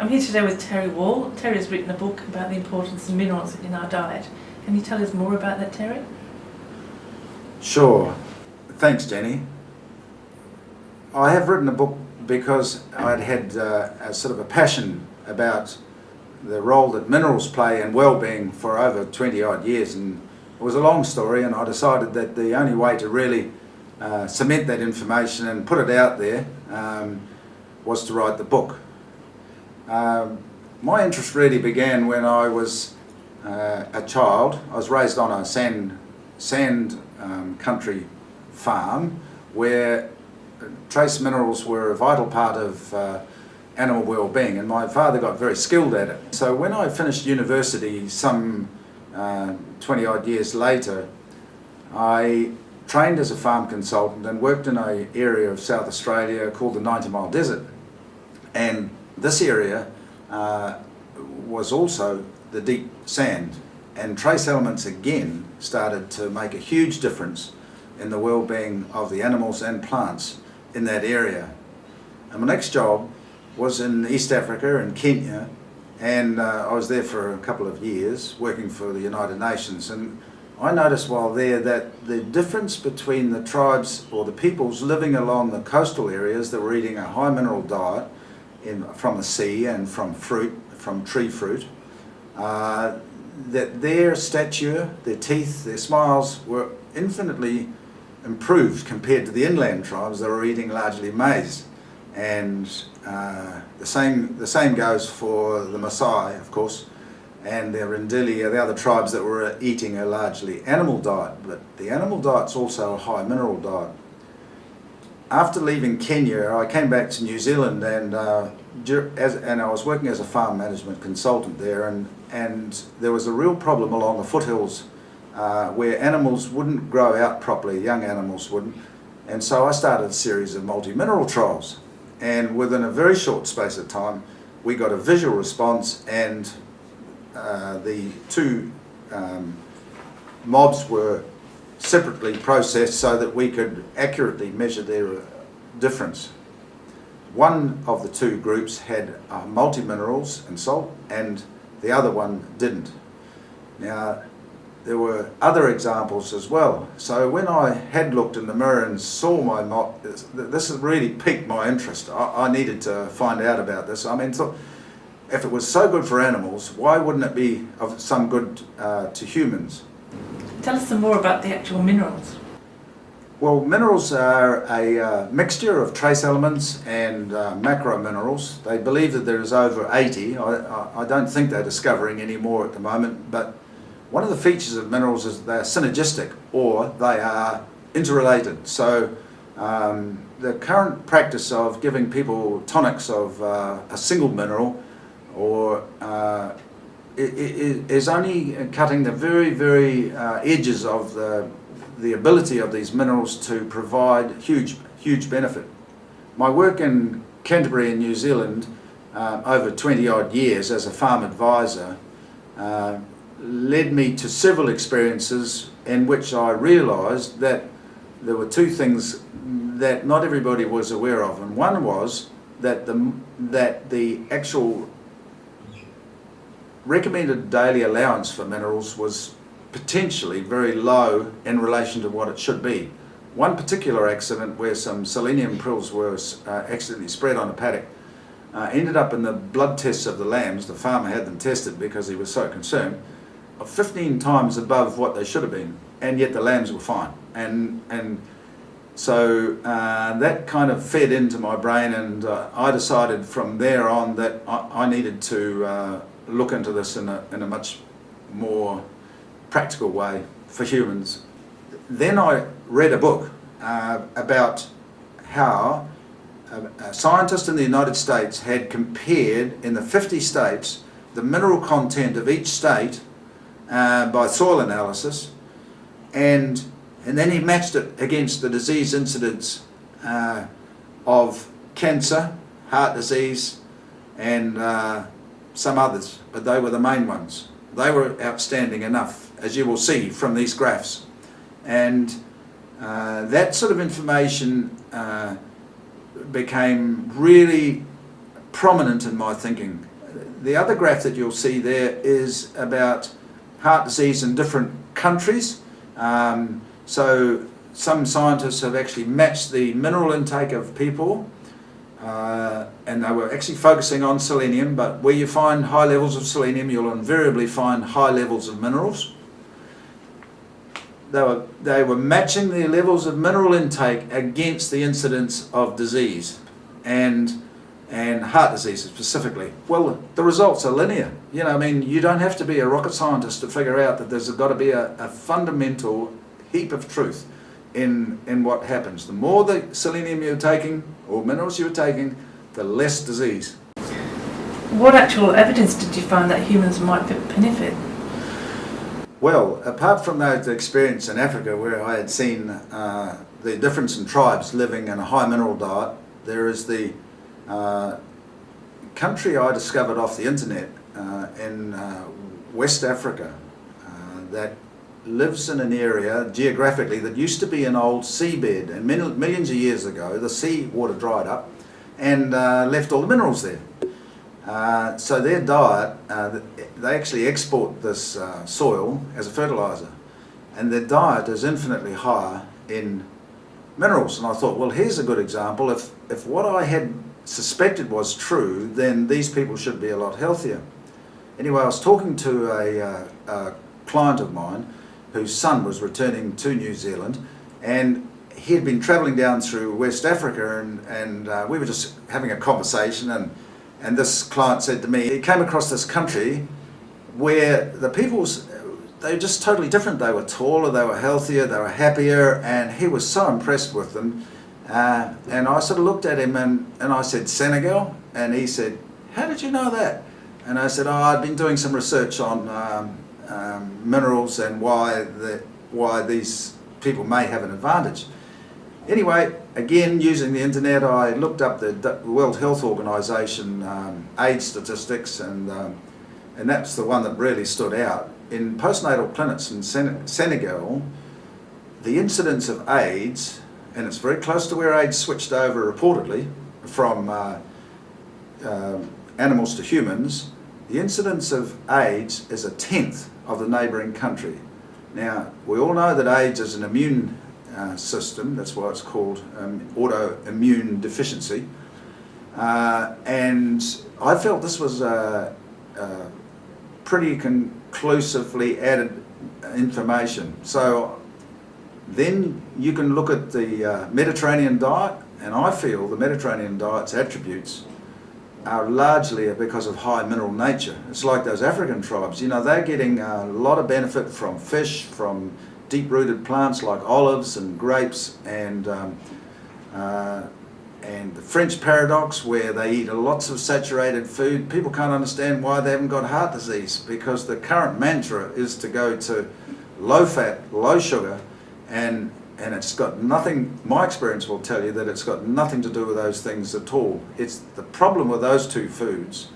I'm here today with Terry Wall. Terry has written a book about the importance of minerals in our diet. Can you tell us more about that, Terry? Sure. Thanks, Jenny. I have written a book because I'd had a sort of a passion about the role that minerals play in well-being for over 20 odd years, and it was a long story, and I decided that the only way to really cement that information and put it out there was to write the book. My interest really began when I was a child. I was raised on a sand country farm where trace minerals were a vital part of animal well-being, and my father got very skilled at it. So when I finished university some 20 odd years later, I trained as a farm consultant and worked in an area of South Australia called the 90 Mile Desert. And this area was also the deep sand, and trace elements again started to make a huge difference in the well-being of the animals and plants in that area. And my next job was in East Africa, in Kenya, and I was there for a couple of years working for the United Nations, and I noticed while there that the difference between the tribes or the peoples living along the coastal areas that were eating a high mineral diet from the sea and from tree fruit, that their stature, their teeth, their smiles were infinitely improved compared to the inland tribes that were eating largely maize. And the same goes for the Maasai, of course, and the Rendili, the other tribes that were eating a largely animal diet. But the animal diet's also a high mineral diet. After leaving Kenya, I came back to New Zealand, and I was working as a farm management consultant there, and there was a real problem along the foothills where animals wouldn't grow out properly, young animals wouldn't, and so I started a series of multi-mineral trials, and within a very short space of time we got a visual response, and the two mobs were separately processed so that we could accurately measure their difference. One of the two groups had multi-minerals and salt, and the other one didn't. Now, there were other examples as well. So when I had looked in the mirror and saw my mob, this has really piqued my interest. I needed to find out about this. I mean, if it was so good for animals, why wouldn't it be of some good to humans? Tell us some more about the actual minerals. Well, minerals are a mixture of trace elements and macro minerals. They believe that there is over 80. I don't think they're discovering any more at the moment, but one of the features of minerals is they're synergistic, or they are interrelated. So the current practice of giving people tonics of a single mineral or is only cutting the very edges of the ability of these minerals to provide huge benefit. My work in Canterbury in New Zealand over 20 odd years as a farm advisor led me to several experiences in which I realised that there were two things that not everybody was aware of, and one was that the actual recommended daily allowance for minerals was potentially very low in relation to what it should be. One particular accident where some selenium pills were accidentally spread on a paddock ended up in the blood tests of the lambs. The farmer had them tested because he was so concerned, 15 times above what they should have been, and yet the lambs were fine. And so that kind of fed into my brain, and I decided from there on that I needed to look into this in a much more practical way for humans. Then I read a book about how a scientist in the United States had compared in the 50 states the mineral content of each state by soil analysis, and then he matched it against the disease incidence of cancer, heart disease, and some others, but they were the main ones. They were outstanding enough, as you will see from these graphs. And that sort of information became really prominent in my thinking. the other graph that you'll see there is about heart disease in different countries. So some scientists have actually matched the mineral intake of people, and they were actually focusing on selenium, but where you find high levels of selenium, you'll invariably find high levels of minerals. They were matching the levels of mineral intake against the incidence of disease and heart disease specifically. Well, the results are linear. You know, I mean, you don't have to be a rocket scientist to figure out that there's got to be a fundamental heap of truth in what happens. The more the selenium you're taking or minerals you're taking, the less disease. What actual evidence did you find that humans might benefit? Well, apart from that experience in Africa where I had seen the difference in tribes living in a high mineral diet, there is the country I discovered off the internet in West Africa that lives in an area geographically that used to be an old seabed, and millions of years ago the sea water dried up and left all the minerals there. So their diet, they actually export this soil as a fertilizer, and their diet is infinitely higher in minerals. And I thought, well, here's a good example. If what I had suspected was true, then these people should be a lot healthier. Anyway, I was talking to a client of mine whose son was returning to New Zealand, and he had been travelling down through West Africa, and we were just having a conversation, and this client said to me, he came across this country where the people, they were just totally different. They were taller, they were healthier, they were happier, and he was so impressed with them. And I sort of looked at him and I said, Senegal? And he said, how did you know that? And I said, oh, I'd been doing some research on minerals and why these people may have an advantage. Anyway, again, using the internet, I looked up the World Health Organization AIDS statistics, and that's the one that really stood out. In postnatal clinics in Senegal, the incidence of AIDS, and it's very close to where AIDS switched over reportedly from animals to humans, the incidence of AIDS is 1/10 of the neighbouring country. Now, we all know that AIDS is an immune system, that's why it's called autoimmune deficiency, and I felt this was pretty conclusively added information. So then you can look at the Mediterranean diet, and I feel the Mediterranean diet's attributes are largely because of high mineral nature. It's like those African tribes, you know, they're getting a lot of benefit from fish, from deep-rooted plants like olives and grapes, and the French paradox where they eat lots of saturated food. People can't understand why they haven't got heart disease, because the current mantra is to go to low fat, low sugar, and it's got nothing, my experience will tell you that it's got nothing to do with those things at all. It's the problem with those two foods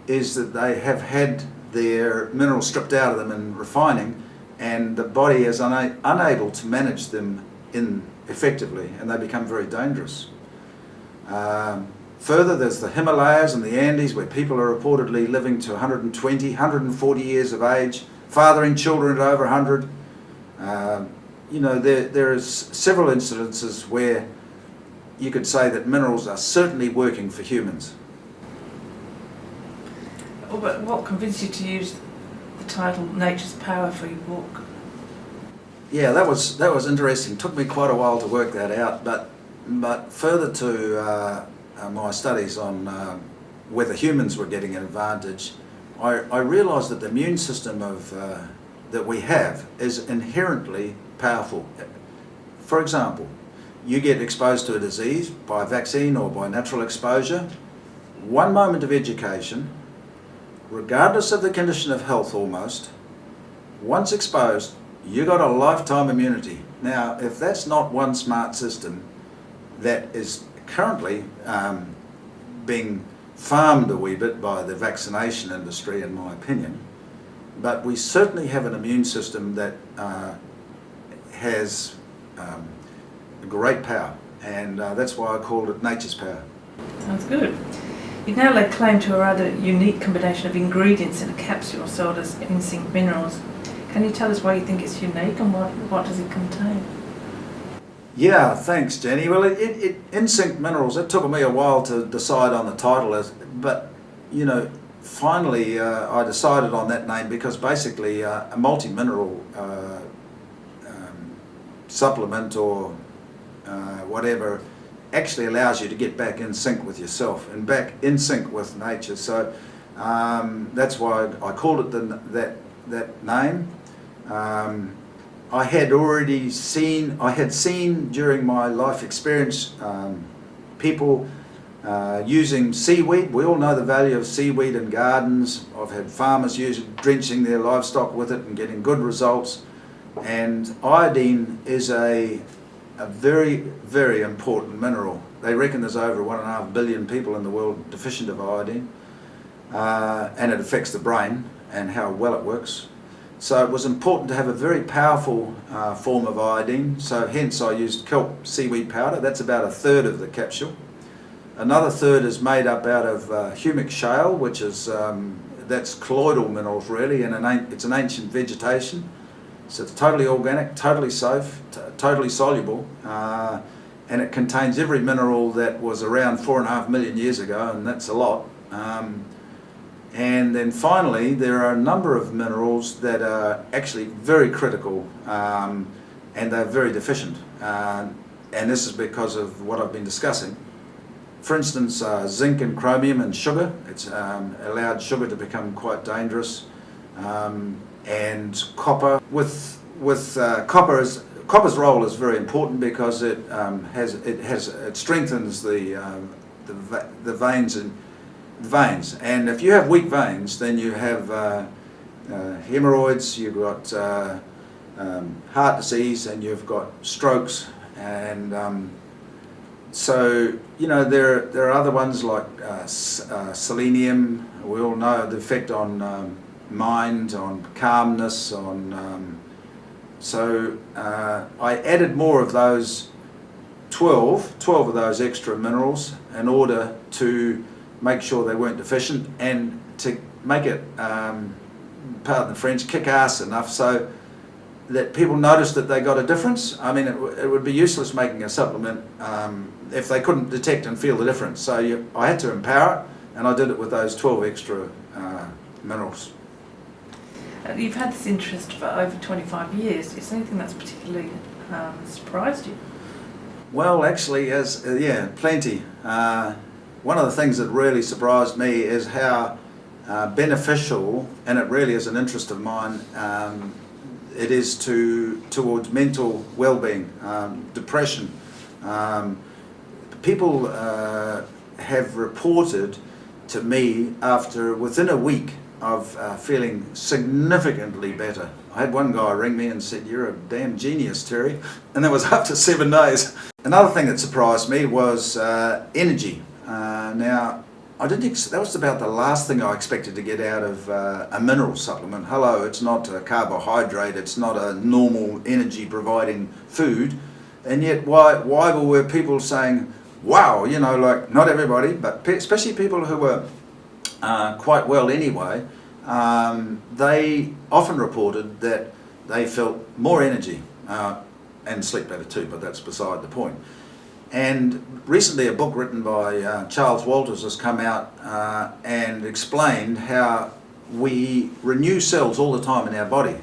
is that they have had their minerals stripped out of them in refining, and the body is unable to manage them effectively, and they become very dangerous. Further, there's the Himalayas and the Andes, where people are reportedly living to 120, 140 years of age, fathering children at over 100. You know, there is several incidences where you could say that minerals are certainly working for humans. Oh, but what convinced you to use the title Nature's Power for your book? Yeah, that was interesting. It took me quite a while to work that out, but further to my studies on whether humans were getting an advantage, I realised that the immune system that we have is inherently powerful. For example, you get exposed to a disease by vaccine or by natural exposure, one moment of education, regardless of the condition of health almost, once exposed, you got a lifetime immunity. Now, if that's not one smart system that is currently being farmed a wee bit by the vaccination industry, in my opinion, but we certainly have an immune system that has great power, and that's why I called it Nature's Power. Sounds good. You now lay claim to a rather unique combination of ingredients in a capsule sold as in-sync minerals. Can you tell us why you think it's unique and what does it contain? Yeah, thanks, Jenny. Well, in-sync minerals, it took me a while to decide on the title, but finally I decided on that name because basically a multi-mineral supplement or whatever actually allows you to get back in sync with yourself and back in sync with nature. So that's why I called it that name. I had seen during my life experience people using seaweed. We all know the value of seaweed in gardens. I've had farmers drenching their livestock with it and getting good results. And iodine is a very, very important mineral. They reckon there's over 1.5 billion people in the world deficient of iodine, and it affects the brain and how well it works. So it was important to have a very powerful form of iodine, so hence I used kelp seaweed powder. That's about 1/3 of the capsule. Another third is made up out of humic shale, which is that's colloidal minerals really, and it's an ancient vegetation. So it's totally organic, totally safe, totally soluble, and it contains every mineral that was around 4.5 million years ago, and that's a lot. And then finally, there are a number of minerals that are actually very critical, and they're very deficient. And this is because of what I've been discussing. For instance, zinc and chromium and sugar. It's allowed sugar to become quite dangerous. And copper. Copper's role is very important because it strengthens the veins. And if you have weak veins, then you have hemorrhoids. You've got heart disease, and you've got strokes. And so there are other ones like selenium. We all know the effect on mind, on calmness, on so I added more of those 12 of those extra minerals in order to make sure they weren't deficient and to make it, pardon the French, kick ass enough so that people noticed that they got a difference. I mean, it would be useless making a supplement if they couldn't detect and feel the difference. So I had to empower it, and I did it with those 12 extra minerals. You've had this interest for over 25 years. Is there anything that's particularly surprised you? Well, actually, plenty. One of the things that really surprised me is how beneficial, and it really is an interest of mine, it is towards mental well-being, depression. People have reported to me within a week of feeling significantly better. I had one guy ring me and said, "You're a damn genius, Terry," and that was after 7 days. Another thing that surprised me was energy. Now, that was about the last thing I expected to get out of a mineral supplement. Hello, it's not a carbohydrate, it's not a normal energy providing food, and yet why were people saying, wow, like not everybody, but especially people who were quite well anyway, they often reported that they felt more energy and sleep better too, but that's beside the point. And recently a book written by Charles Walters has come out and explained how we renew cells all the time in our body.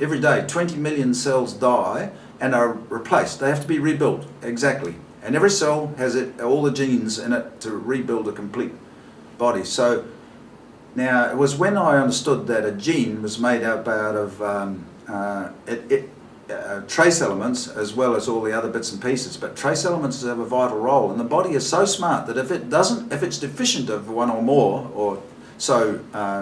Every day 20 million cells die and are replaced. They have to be rebuilt, exactly. And every cell has all the genes in it to rebuild a complete body. So now it was when I understood that a gene was made up out of trace elements as well as all the other bits and pieces, but trace elements have a vital role, and the body is so smart that if it's deficient of one or more or so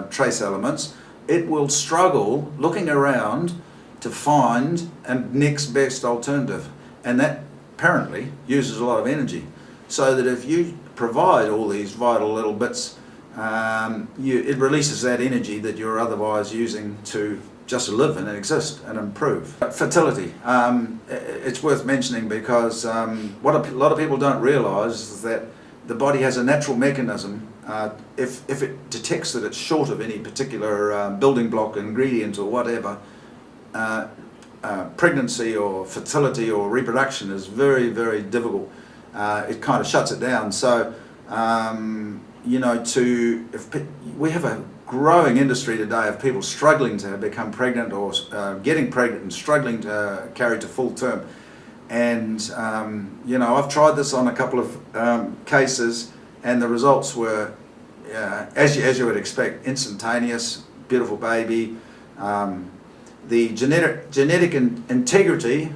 trace elements, it will struggle looking around to find a next best alternative, and that apparently uses a lot of energy. So that if you provide all these vital little bits, it releases that energy that you're otherwise using to just live and exist and improve. Fertility, it's worth mentioning because what a lot of people don't realise is that the body has a natural mechanism if it detects that it's short of any particular building block ingredient or whatever, pregnancy or fertility or reproduction is very, very difficult. It kind of shuts it down. So, you know, we have a growing industry today of people struggling to become pregnant or getting pregnant and struggling to carry to full term. And, you know, I've tried this on a couple of cases, and the results were, as you would expect, instantaneous, beautiful baby. The genetic integrity,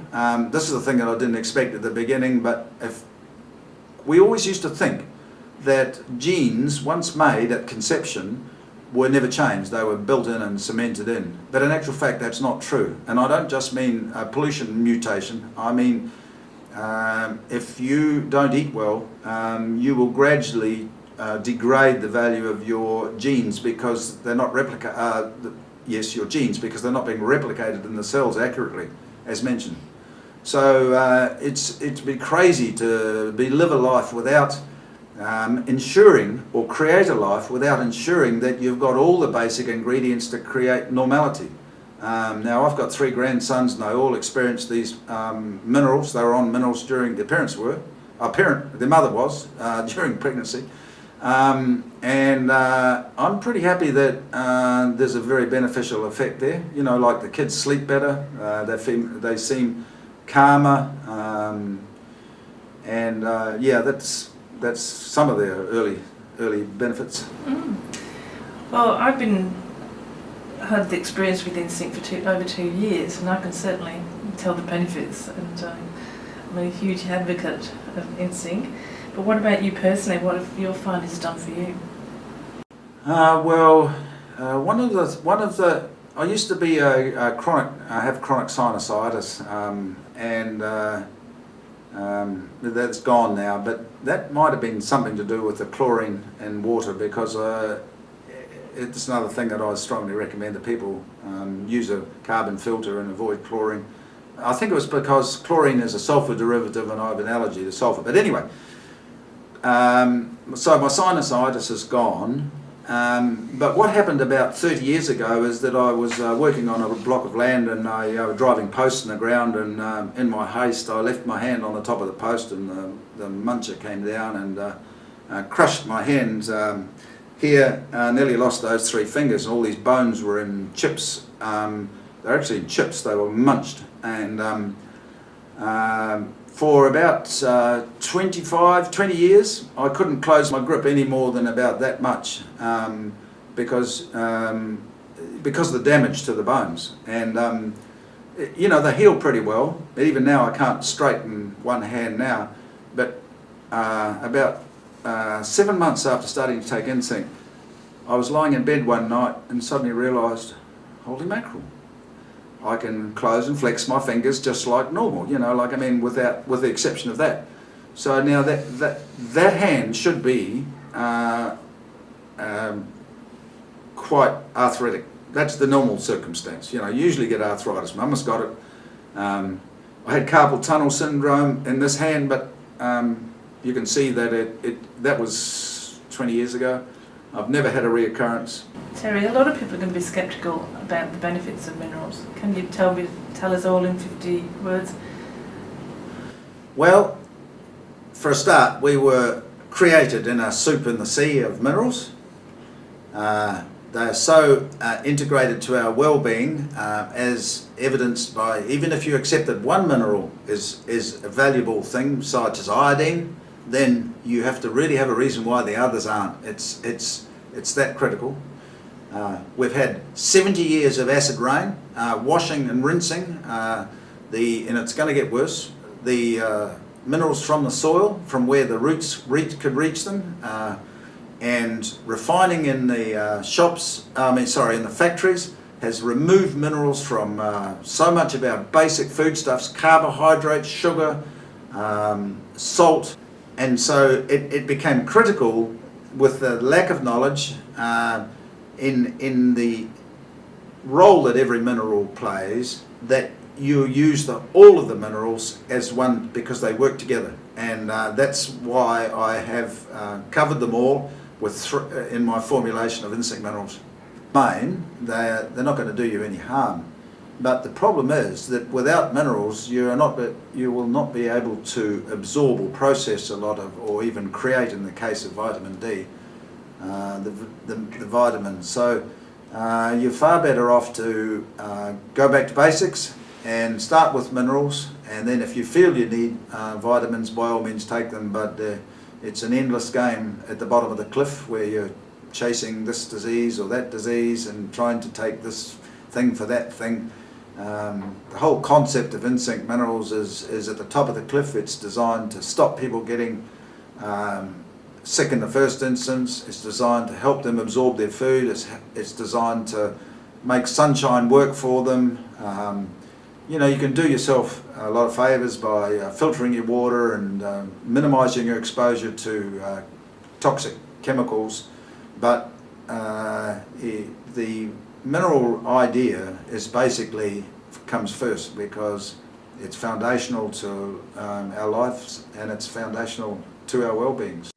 this is the thing that I didn't expect at the beginning, but we always used to think that genes, once made at conception, were never changed. They were built in and cemented in. But in actual fact, that's not true. And I don't just mean pollution mutation. I mean, if you don't eat well, you will gradually degrade the value of your genes because they're not yes, your genes, because they're not being replicated in the cells accurately, as mentioned. So it'd be crazy to live a life without ensuring, or create a life without ensuring that you've got all the basic ingredients to create normality. Now I've got 3 grandsons and they all experienced these minerals. They were on minerals during, their mother was, during pregnancy. And I'm pretty happy that there's a very beneficial effect there. You know, like the kids sleep better, they seem calmer, and yeah, that's some of their early benefits. Well, I've had the experience with Instinct for over 2 years, and I can certainly tell the benefits, and I'm a huge advocate of Instinct. But what about you personally? What have your findings done for you? Well, one of the I used to be I have chronic sinusitis, and that's gone now. But that might have been something to do with the chlorine in water, because it's another thing that I strongly recommend that people use a carbon filter and avoid chlorine. I think it was because chlorine is a sulfur derivative and I have an allergy to sulfur. But anyway, so my sinusitis is gone. But what happened about 30 years ago is that I was working on a block of land, and I was driving posts in the ground, and in my haste I left my hand on the top of the post, and the muncher came down and crushed my hand here. Nearly lost those 3 fingers, and all these bones were in chips. They're actually in chips, they were munched. And for about 20 years, I couldn't close my grip any more than about that much, because of the damage to the bones. And you know, they heal pretty well. Even now, I can't straighten one hand now. But about 7 months after starting to take Instinct, I was lying in bed one night and suddenly realised, holy mackerel, I can close and flex my fingers just like normal, you know, like, I mean, with the exception of that. So now that hand should be quite arthritic. That's the normal circumstance. You know, you usually get arthritis. Mama's got it. I had carpal tunnel syndrome in this hand, but you can see that that was 20 years ago. I've never had a reoccurrence. Terry, a lot of people are going to be sceptical about the benefits of minerals. Can you tell us all in 50 words? Well, for a start, we were created in a soup in the sea of minerals. They are so integrated to our well-being, as evidenced by, even if you accept that one mineral is a valuable thing, such as iodine, then you have to really have a reason why the others aren't. It's that critical. We've had 70 years of acid rain, washing and rinsing, and it's going to get worse. The minerals from the soil, from where the roots could reach them, and refining in the in the factories has removed minerals from so much of our basic foodstuffs: carbohydrates, sugar, salt. And so it became critical, with the lack of knowledge in the role that every mineral plays, that you use all of the minerals as one, because they work together. And that's why I have covered them all. in my formulation of insect minerals. They're not going to do you any harm. But the problem is that without minerals, you will not be able to absorb or process a lot of, or even create, in the case of vitamin D, the vitamins. So you're far better off to go back to basics and start with minerals, and then if you feel you need vitamins, by all means take them, but it's an endless game at the bottom of the cliff where you're chasing this disease or that disease and trying to take this thing for that thing. The whole concept of insect minerals is at the top of the cliff. It's designed to stop people getting sick in the first instance. It's designed to help them absorb their food. It's designed to make sunshine work for them. You know, you can do yourself a lot of favours by filtering your water and minimising your exposure to toxic chemicals, but the mineral idea is basically comes first because it's foundational to our lives and it's foundational to our well-beings.